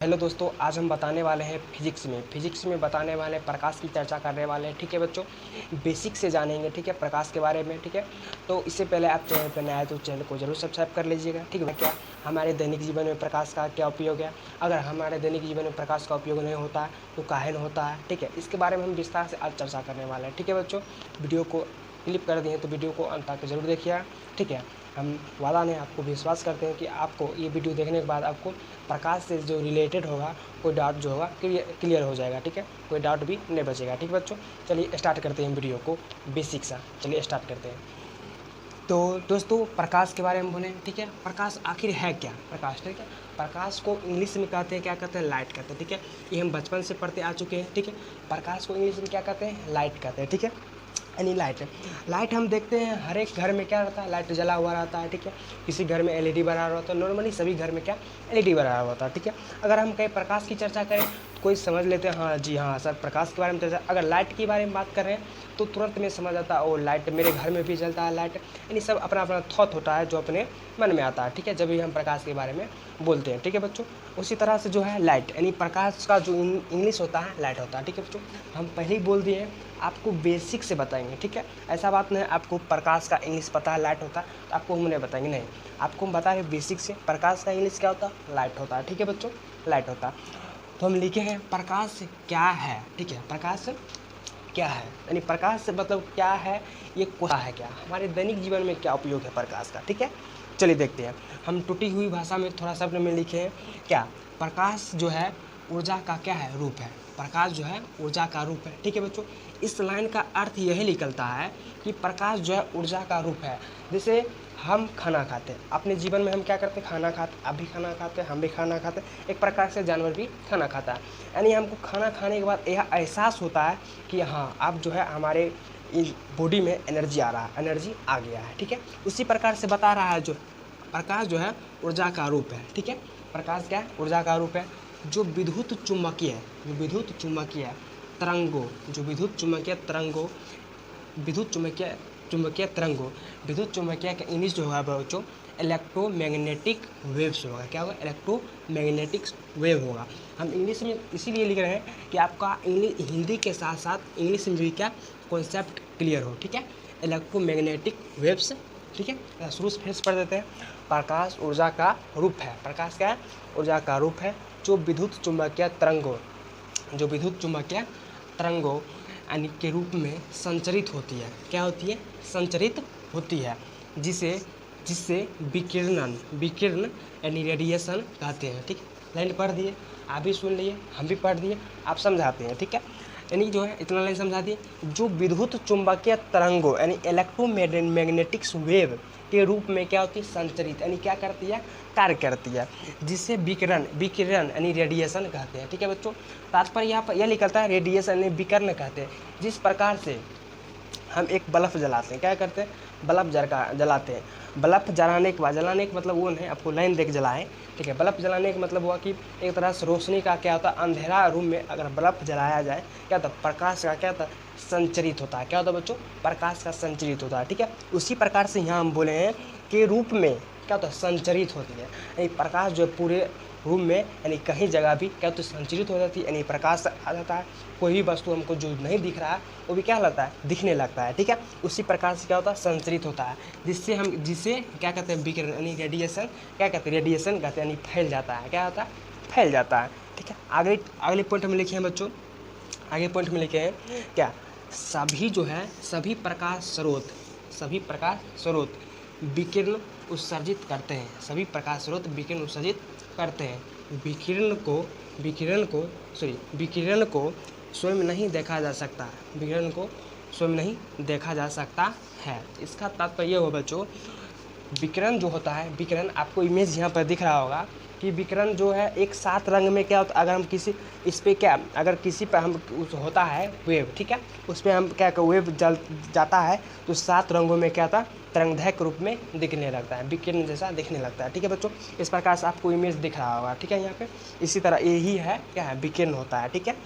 Hello दोस्तों, आज हम बताने वाले हैं फिजिक्स में बताने वाले हैं प्रकाश की चर्चा करने वाले हैं। ठीक है बच्चों, बेसिक से जानेंगे। ठीक है, प्रकाश के बारे में। ठीक है, तो इससे पहले आप चैनल पर नए आए तो चैनल को जरूर सब्सक्राइब कर लीजिएगा। ठीक है, क्या हमारे दैनिक जीवन में प्रकाश का क्या उपयोग है, अगर हमारे दैनिक जीवन में प्रकाश का उपयोग नहीं होता है तो काहे नहीं होता है। ठीक है, इसके बारे में हम विस्तार से आज चर्चा करने वाले हैं। ठीक है बच्चों, वीडियो को क्लिक कर दिए तो वीडियो को अंत तक जरूर देखिएगा। ठीक है, हम वादा नहीं, आपको विश्वास करते हैं कि आपको ये वीडियो देखने के बाद आपको प्रकाश से जो रिलेटेड होगा कोई डाउट जो होगा क्लियर हो जाएगा। ठीक है, कोई डाउट भी नहीं बचेगा। ठीक है बच्चों, चलिए स्टार्ट करते हैं वीडियो को बेसिक सा। चलिए स्टार्ट करते हैं। तो दोस्तों, प्रकाश के बारे में बोलें। ठीक है, प्रकाश आखिर है क्या? प्रकाश, ठीक है, प्रकाश को इंग्लिश में कहते हैं, क्या कहते हैं? लाइट कहते हैं। ठीक है, ये हम बचपन से पढ़ते आ चुके हैं। ठीक है, प्रकाश को इंग्लिश में क्या कहते हैं? लाइट कहते हैं। ठीक है, यानी लाइट हम देखते हैं हर एक घर में क्या रहता है, लाइट जला हुआ रहता है। ठीक है, किसी घर में एलईडी बना हुआ होता है, नॉर्मली सभी घर में क्या एलईडी बना हुआ होता है। ठीक है, अगर हम कहीं प्रकाश की चर्चा करें तो कोई समझ लेते हैं हाँ जी हाँ सर प्रकाश के बारे में चर्चा। अगर लाइट के बारे में बात कर रहे हैं तो तुरंत में समझ आता है, ओ लाइट मेरे घर में भी जलता है लाइट। यानी सब अपना अपना थॉट होता है जो अपने मन में आता है। ठीक है, जब भी हम प्रकाश के बारे में बोलते हैं। ठीक है बच्चों, उसी तरह से जो है लाइट यानी प्रकाश का जो इंग्लिश होता है लाइट होता है। ठीक है बच्चों, हम पहले ही बोल दिए हैं, आपको बेसिक से बताएंगे। ठीक है, ऐसा बात नहीं है आपको प्रकाश का इंग्लिश पता है लाइट होता है तो आपको हम नहीं बताएंगे, नहीं, आपको हम बता रहे हैं बेसिक से प्रकाश का इंग्लिश क्या होता है, लाइट होता है। ठीक है बच्चों, लाइट होता है। तो हम लिखे हैं प्रकाश क्या है। ठीक है, प्रकाश क्या है यानी प्रकाश से मतलब क्या है, ये क्या है, क्या हमारे दैनिक जीवन में क्या उपयोग है प्रकाश का। ठीक है, चलिए देखते हैं। हम टूटी हुई भाषा में थोड़ा शब्द में लिखे हैं क्या, प्रकाश जो है ऊर्जा का क्या है, रूप है। प्रकाश जो है ऊर्जा का रूप है। ठीक है बच्चों, इस लाइन का अर्थ यही निकलता है कि प्रकाश जो है ऊर्जा का रूप है। जैसे हम खाना खाते हैं, अपने जीवन में हम क्या करते हैं, खाना खाते, आप भी खाना खाते हैं, हम भी खाना खाते हैं, एक प्रकार से जानवर भी खाना खाता है। यानी हमको खाना खाने के बाद यह एहसास होता है कि हाँ अब जो है हमारे बॉडी में एनर्जी आ रहा है, एनर्जी आ गया है। ठीक है, उसी प्रकार से बता रहा है जो प्रकाश जो है ऊर्जा का रूप है। ठीक है, प्रकाश क्या है, ऊर्जा का रूप है जो विद्युत चुम्बकीय है, जो विद्युत चुम्बकीय तरंगों, जो विद्युत चुम्बकीय तरंगों, विद्युत चुम्बकीय तरंगों, विद्युत चुम्बकीय का इंग्लिश जो होगा बच्चों इलेक्ट्रोमैग्नेटिक वेव्स होगा। क्या होगा, इलेक्ट्रोमैग्नेटिक वेव होगा। हम इंग्लिश में इसीलिए लिख रहे हैं कि आपका इंग्लिश हिंदी के साथ साथ इंग्लिश में भी क्या कॉन्सेप्ट क्लियर हो। ठीक है, इलेक्ट्रोमैग्नेटिक वेव्स। ठीक है, शुरू से फिर से पढ़ देते हैं। प्रकाश ऊर्जा का रूप है, प्रकाश क्या है, ऊर्जा का रूप है जो विद्युत चुम्बकीय तरंगों, जो विद्युत चुम्बकीय तरंगों यानी के रूप में संचरित होती है। क्या होती है, संचरित होती है, जिसे जिससे विकिरण यानी रेडिएशन कहते हैं। ठीक है, लाइन पढ़ दिए, आप भी सुन लिए, हम भी पढ़ दिए, आप समझाते हैं। ठीक है, यानी जो है इतना लाइन समझा दिए, जो विद्युत चुम्बकीय तरंगों यानी इलेक्ट्रोमैग्नेटिक्स वेव के रूप में क्या होती है, संचरित यानी क्या करती है, कार्य करती है, जिससे विकिरण यानी रेडिएशन कहते हैं। ठीक है बच्चों, तात्पर्य यहाँ पर यह निकलता है, रेडिएशन यानी विकिरण कहते हैं। जिस प्रकार से हम एक बल्ब जलाते हैं, क्या करते हैं, बल्ब जलाते हैं। बल्ब जलाने के बाद, जलाने का मतलब वो नहीं आपको लाइन देख जलाएं। ठीक है, बल्ब जलाने का मतलब हुआ कि एक तरह से रोशनी का क्या होता है, अंधेरा रूम में अगर बल्ब जलाया जाए क्या होता है, प्रकाश का क्या होता है, संचरित होता है। क्या होता है बच्चों, प्रकाश का संचरित होता है। ठीक है, उसी प्रकार से यहाँ हम बोले हैं कि रूप में क्या होता है, संचरित होती है। यानी प्रकाश जो है पूरे रूम में यानी कहीं जगह भी क्या होता है, संचरित हो जाती है, यानी प्रकाश आ जाता है। कोई भी वस्तु हमको जो नहीं दिख रहा है वो भी क्या लगता है, दिखने लगता है। ठीक है, उसी प्रकार से क्या होता है, संचरित होता है, जिसे क्या कहते हैं, विकिरण यानी रेडिएशन, क्या कहते हैं, रेडिएशन कहते हैं, यानी फैल जाता है। क्या होता है, फैल जाता है। ठीक है, अगले पॉइंट में लिखे हैं बच्चों, आगे पॉइंट में लिखे हैं क्या, सभी जो है सभी प्रकाश स्रोत विकिरण उत्सर्जित करते हैं, सभी प्रकाश स्रोत विकिरण उत्सर्जित करते हैं। विकिरण को स्वयं नहीं देखा जा सकता, विकिरण को स्वयं नहीं देखा जा सकता है। इसका तात्पर्य हो बच्चों, विकिरण जो होता है, विकिरण आपको इमेज यहाँ पर दिख रहा होगा कि विकिरण जो है एक 7 रंग में क्या होता है, अगर हम किसी इस पे क्या, अगर किसी पे हम होता है वेव, ठीक है, उस पर हम क्या वेव जल जाता है तो 7 रंगों में क्या था, तरंगदैर्घ्य के रूप में दिखने लगता है, विकिरण जैसा दिखने लगता है। ठीक है बच्चों, इस प्रकार से आपको इमेज दिख रहा होगा। ठीक है, यहाँ पे इसी तरह यही है, क्या है, विकिरण होता है। ठीक है,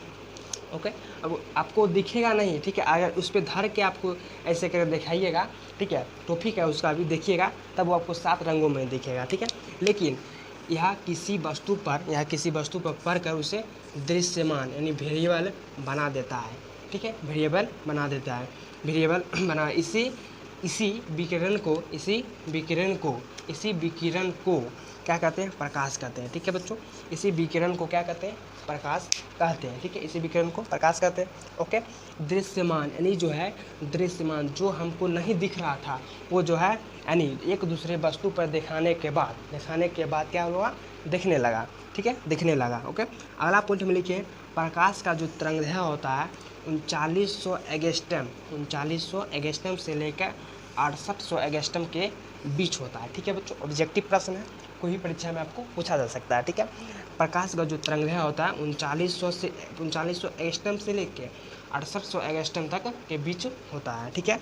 ओके, अब आपको दिखेगा नहीं। ठीक है, अगर उस पर धर के आपको ऐसे करके दिखाइएगा, ठीक है, टॉपिक है उसका भी देखिएगा, तब वो आपको 7 रंगों में दिखेगा। ठीक है, लेकिन यह किसी वस्तु पर पढ़कर उसे दृश्यमान यानी वेरिएबल बना देता है, ठीक है, वेरिएबल बना देता है, वेरिएबल बना इसी विकिरण को क्या कहते हैं, प्रकाश कहते हैं, ठीक है बच्चों, इसी विकिरण को क्या कहते हैं, प्रकाश कहते हैं, ठीक है, इसी विकिरण को प्रकाश कहते हैं। ओके, दृश्यमान यानी जो है दृश्यमान, जो हमको नहीं दिख रहा था वो जो है यानी एक दूसरे वस्तु पर दिखाने के बाद क्या हुआ, दिखने लगा, ठीक है, दिखने लगा। ओके, अगला पॉइंट में लिखिए, प्रकाश का जो तरंगदैर्घ्य होता है 3900 एंगस्ट्रॉम से लेकर 6800 एंगस्ट्रॉम के बीच होता है, ठीक है बच्चों। ऑब्जेक्टिव प्रश्न है, कोई भी परीक्षा में आपको पूछा जा सकता है, ठीक है। प्रकाश का जो तरंगदैर्घ्य होता है 3900 एंगस्ट्रॉम से लेकर 6800 एंगस्ट्रॉम तक के बीच होता है, ठीक है,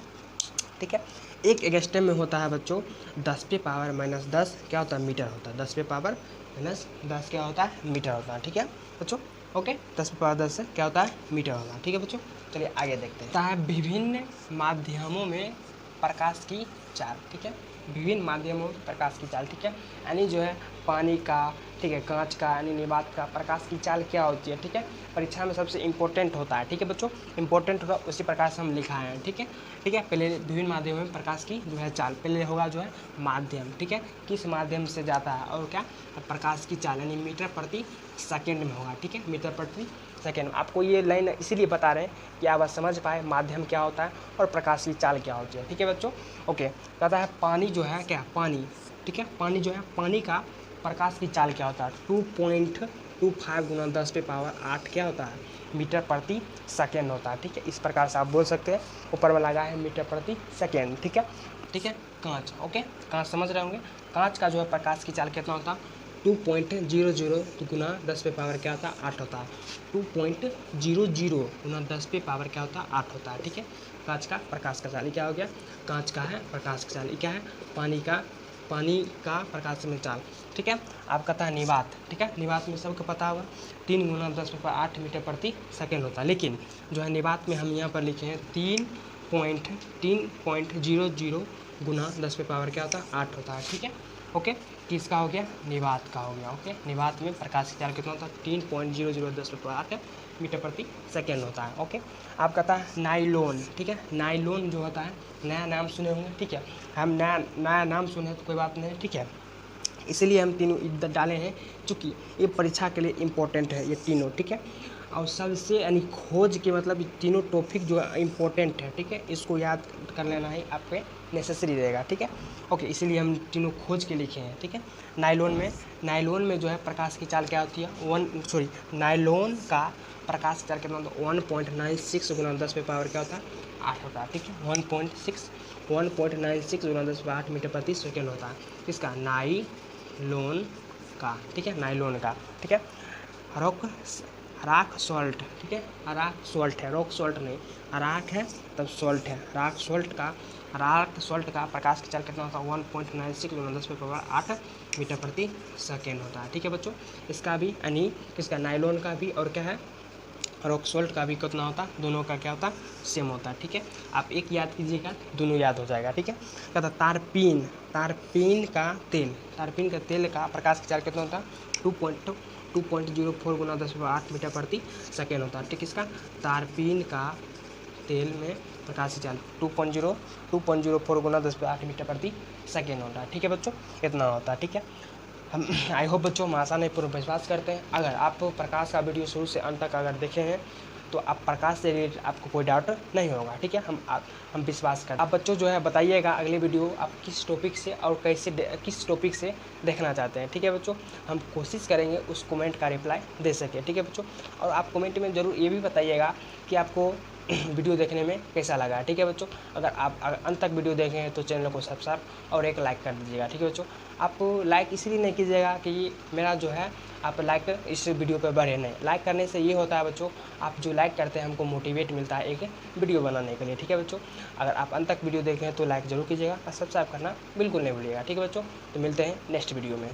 ठीक है। एक एंगस्ट्रॉम में होता है बच्चों 10⁻⁻10 क्या होता है, मीटर होता है, 10⁻⁻10 क्या होता है, मीटर होता है, ठीक है बच्चों। ओके, 10⁻10 से क्या होता है, मीटर होता है, ठीक है बच्चों। चलिए आगे देखते हैं। विभिन्न माध्यमों में प्रकाश की चाल, ठीक है, विभिन्न माध्यमों में प्रकाश की चाल, ठीक है, यानी जो है पानी का, ठीक है, कांच का यानी निर्वात का प्रकाश की चाल क्या होती है, ठीक है, परीक्षा में सबसे इम्पोर्टेंट होता है, ठीक है बच्चों, इम्पोर्टेंट होगा, उसी प्रकार से हम लिखाए हैं, ठीक है, ठीक है। पहले विभिन्न माध्यमों में प्रकाश की जो है चाल, पहले होगा जो है माध्यम, ठीक है, किस माध्यम से जाता है, और क्या प्रकाश की चाल यानी मीटर प्रति सेकेंड में होगा, ठीक है, मीटर प्रति सेकेंड। आपको ये लाइन इसीलिए बता रहे हैं कि आप समझ पाए माध्यम क्या होता है और प्रकाश की चाल क्या होती है, ठीक है बच्चों। ओके, कहता है पानी जो है क्या, पानी, ठीक है, पानी जो है, पानी का प्रकाश की चाल क्या होता है 2.25 × 10⁸ क्या होता है, मीटर प्रति सेकेंड होता है, ठीक है। इस प्रकार से आप बोल सकते हैं, ऊपर में लगा है मीटर प्रति सेकेंड, ठीक है, ठीक है। कांच, ओके, कांच समझ रहे होंगे, कांच का जो है प्रकाश की चाल कितना होता है 2.00 × 10⁻ क्या होता है 8 होता है, 2.00 × 10⁻ क्या होता है 8 होता है, ठीक है। कांच का प्रकाश का चाल क्या हो गया, कांच का है प्रकाश का चाल, क्या है, पानी का प्रकाश में चाल, ठीक है। आप कहता है निवात, ठीक है, निवात में सबको पता होगा 3 × 10⁸ मीटर प्रति सेकेंड होता है, लेकिन जो है निवात में हम यहाँ पर लिखे हैं 3.00 × 10⁻ क्या होता है 8 होता है, ठीक है। ओके, किसका हो गया, निवात का हो गया। ओके, निवात में प्रकाश की चाल कितना होता है 3.00 10⁸ मीटर प्रति सेकेंड होता है। ओके, आप कहता है नाइलॉन, ठीक है, नाइलॉन जो होता है, नया नाम सुने होंगे, ठीक है, हम नया नाम सुने तो कोई बात नहीं, ठीक है, इसलिए हम तीनों इधर डाले हैं क्योंकि ये परीक्षा के लिए इम्पोर्टेंट है ये तीनों, ठीक है। और सबसे यानी खोज के मतलब ये तीनों टॉपिक जो है इम्पोर्टेंट है, ठीक है, इसको याद कर लेना ही आपके नेसेसरी रहेगा, ठीक है। ओके, इसीलिए हम तीनों खोज के लिखे हैं, ठीक है। नाइलॉन में जो है प्रकाश की चाल क्या होती है नाइलॉन का प्रकाश की चाल कितना होता है 1.96 × 10⁻ क्या होता है 8 होता है, ठीक है, 1.96 × 10⁸ मीटर प्रति सेकेंड होता है, किसका, नाइलॉन का, ठीक है, नाइलॉन का, ठीक है। राख सॉल्ट, ठीक है, राख सॉल्ट है, रॉक सॉल्ट नहीं, राख है तब सॉल्ट है, राख सॉल्ट का प्रकाश की चाल कितना होता है 1.96 × 10⁸ मीटर प्रति सेकेंड होता है, ठीक है बच्चों। इसका भी यानी किसका, नाइलॉन का भी और क्या है, रॉक सॉल्ट का भी कितना होता है, दोनों का क्या होता है, सेम होता है, ठीक है। आप एक याद कीजिएगा, दोनों याद हो जाएगा, ठीक है। कहता तारपीन का तेल का प्रकाश की चाल कितना होता है 2.04 × 10⁸ मीटर प्रति सेकेंड होता है, ठीक है। इसका तारपीन का तेल में प्रकाश की चाल 2.04 × 10⁸ मीटर प्रति सेकेंड होता है, ठीक है बच्चों, इतना होता है, ठीक है। हम आई होप बच्चों हम आशा नहीं पूर्ण विश्वास करते हैं, अगर आप प्रकाश का वीडियो शुरू से अंत तक अगर देखे हैं तो आप प्रकाश से रिलेटेड आपको कोई डाउट नहीं होगा, ठीक है, हम विश्वास करते हैं। आप बच्चों जो है बताइएगा अगली वीडियो आप किस टॉपिक से और किस टॉपिक से देखना चाहते हैं, ठीक है बच्चों। हम कोशिश करेंगे उस कमेंट का रिप्लाई दे सके, ठीक है बच्चों। और आप कमेंट में ज़रूर ये भी बताइएगा कि आपको वीडियो देखने में कैसा लगा, ठीक है बच्चों। अगर अंत तक वीडियो देखें हैं तो चैनल को सब्सक्राइब और एक लाइक कर दीजिएगा, ठीक है बच्चों। आप लाइक इसलिए नहीं कीजिएगा कि मेरा जो है आप लाइक इस वीडियो पर बढ़े नहीं, लाइक करने से ये होता है बच्चों, आप जो लाइक करते हैं हमको मोटिवेट मिलता है एक वीडियो बनाने के लिए, ठीक है बच्चों। अगर आप अंत तक वीडियो देखें तो लाइक ज़रूर कीजिएगा और सब्सक्राइब करना बिल्कुल नहीं भूलिएगा, ठीक है बच्चों। तो मिलते हैं नेक्स्ट वीडियो में।